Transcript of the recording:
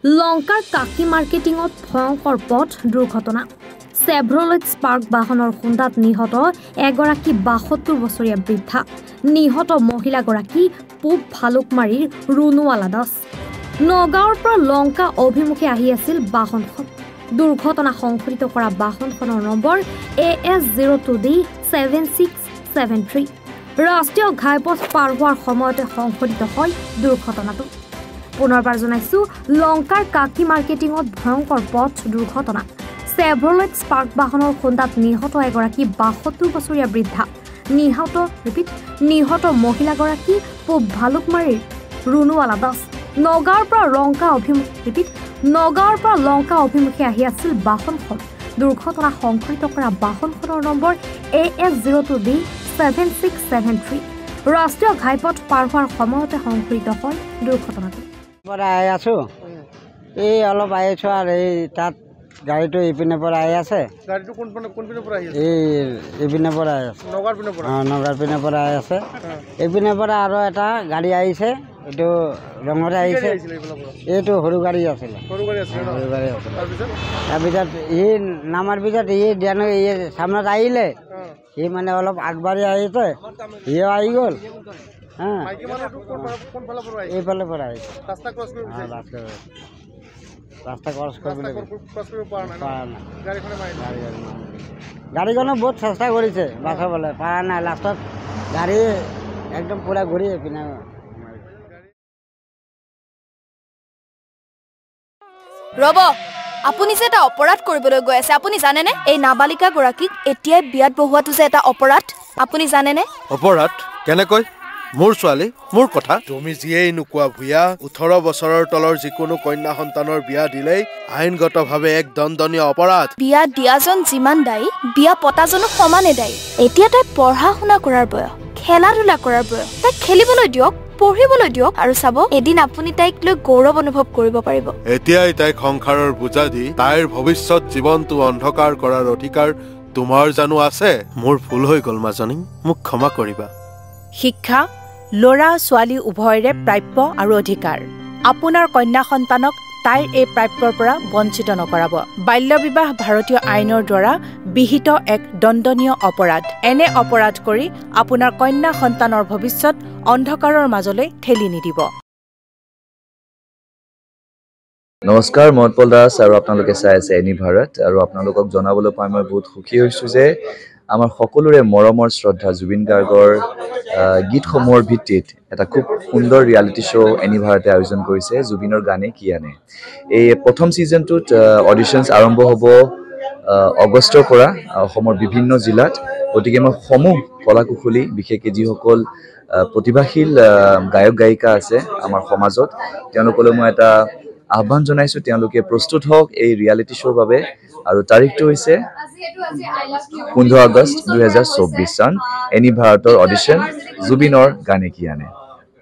লংকাৰ কাকি মাৰ্কেটিঙত ভয়ংকৰ পথ দুৰ্ঘটনা চেভ্ৰলেট স্পাৰ্ক বাহনৰ খুন্দাত নিহত এগৰাকী ৭২ বছৰীয়া বৃদ্ধা নিহত মহিলাগৰাকী পূব ভালুকমাৰীৰ ৰুনুৱালা দাস নগাঁৱৰ পৰা লংকা অভিমুখে আহি আছিল বাহনখন দুৰ্ঘটনা সংঘটিত কৰা বাহনখনৰ নম্বৰ AS02D7673 ৰাষ্ট্ৰীয় ঘাইপথ পাৰ হোৱাৰ সময়তে সংঘটিত হয় দুৰ্ঘটনাটো পুনৰবাৰ জনাইছো লংকাৰ কাকি মাৰ্কেটিঙত ভয়ংকৰ পথ দুৰ্ঘটনা চেভ্ৰলেট স্পাৰ্ক বাহনৰ খুন্দাত নিহত এগৰাকী ৭২ বছৰীয়া বৃদ্ধা নিহত মহিলাগৰাকী পূব ভালুকমাৰীৰ ৰুনুৱালা দাস নগাঁৱৰ পৰা লংকা অভিমুখে আহি আছিল বাহনখন দুৰ্ঘটনা সংঘটিত কৰা বাহনখনৰ নম্বৰ AS02D7673 ৰাষ্ট্ৰীয় ঘাইপথ পাৰ হোৱাৰ সময়তে সংঘটিত হয় দুৰ্ঘটনাটো আই আছো এই অলপ আই আছো আৰ এই তাত গাড়িটো ইপিনে পৰা আই আছে গাড়িটো কোন পিনে পৰা আই আছে এই ইপিনে পৰা আই আছে নগাৰ পিনে পৰা নগাৰ পিনে পৰা আই আছে ইপিনে পৰা আৰু এটা গাড়ী আহিছে এটো ৰঙৰে আহিছে এটো সৰু গাড়ী আছিল তাৰপিছত এই নামাৰ পিছত এই জানো এই সামনে আহিলে এই মানে অলপ আগবাঢ়ি আহিছে এই আহি গ'ল এইফালে পৰা আহিছে ৰাস্তা ক্ৰস কৰবে গাড়িখনে বহুত চেষ্টা কৰেছে বাঁচাবলে পাৰা নাই লাস্টত গাড়ি একদম পুৰা ঘুৰিয়ে পিনে ৰব আপুনি যে এটা অপৰাধ কৰিবলৈ গৈ আছে আপুনি জানেনে এই নাবালিকা গৰাকীক এতিয়াই বিয়াত বহুৱাটো যে এটা অপৰাধ আপুনি জানেনে অপৰাধ কেনেকৈ মোৰ ছোৱালী মোৰ কথা তুমি যিয়েই নোকোৱা ভূঞা 18 বছৰৰ তলৰ যিকোনো কন্যা সন্তানৰ বিয়া দিলেই আইনগতভাৱে এক দণ্ডনীয় অপৰাধ বিয়া দিয়াজন যিমান দায়ী বিয়া পতাজনো সমানে দায়ী এতিয়া তাই পঢ়া শুনা কৰাৰ বয়স খেলা ধূলা কৰাৰ বয়স তাই খেলিবলৈ দিয়ক পঢ়িবলৈ দিয়ক আৰু চাব এদিন আপুনি তাইক লৈ গৌৰৱ অনুভৱ কৰিব পাৰিব এতিয়াই তাইক সংসাৰৰ বোজা দি তাইৰ ভৱিষ্যত জীৱনটো অন্ধকাৰ কৰাৰ অধিকাৰ তোমাৰ জানো আছে মোৰ ভুল হৈ গ'ল মাজনী মোক ক্ষমা কৰিবা শিক্ষা ল'ৰা ছোৱালী উভয়ৰে প্ৰাপ্য আৰু অধিকাৰ আপোনাৰ কন্যা সন্তানক তাইৰ এই প্ৰাপ্যৰ পৰা বঞ্চিত নকৰাব বাল্য বিবাহ ভাৰতীয় আইনৰ দ্বাৰা বিহিত এক দণ্ডনীয় অপৰাধ এনে অপৰাধ কৰি আপোনাৰ কন্যা সন্তানৰ ভৱিষ্যত অন্ধকাৰৰ মাজলৈ ঠেলি নিদিব নমস্কাৰ মহৎপল দাস আৰু আপোনালোকে চাই আছে এনি ভাৰত আৰু আপোনালোকক জনাবলৈ পাই মই বহুত সুখী হৈছোঁ যে আমাৰ সকলোৰে মৰমৰ শ্ৰদ্ধা জুবিন গাৰ্গৰ গীতসমূহৰ ভিত্তিত এটা খুব সুন্দৰ ৰিয়েলিটি শ্ব' এনি ভাৰতে আয়োজন কৰিছে জুবিনৰ গানে কি আনে এই প্ৰথম ছিজনটোত অডিশ্যনছ আৰম্ভ হ'ব আগষ্টৰ পৰা অসমৰ বিভিন্ন জিলাত গতিকে মই সমূহ কলাকুশলী বিশেষকৈ যিসকল প্ৰতিভাশীল গায়ক গায়িকা আছে আমাৰ সমাজত তেওঁলোকলৈ মই এটা আহ্বান জনাইছোঁ তেওঁলোকে প্ৰস্তুত হওক এই ৰিয়েলিটি শ্ব'ৰ বাবে আৰু তাৰিখটো হৈছে 15 আগষ্ট 2024 চন এনি ভাৰতৰ অডিশ্যন জুবিনৰ গানে কি আনে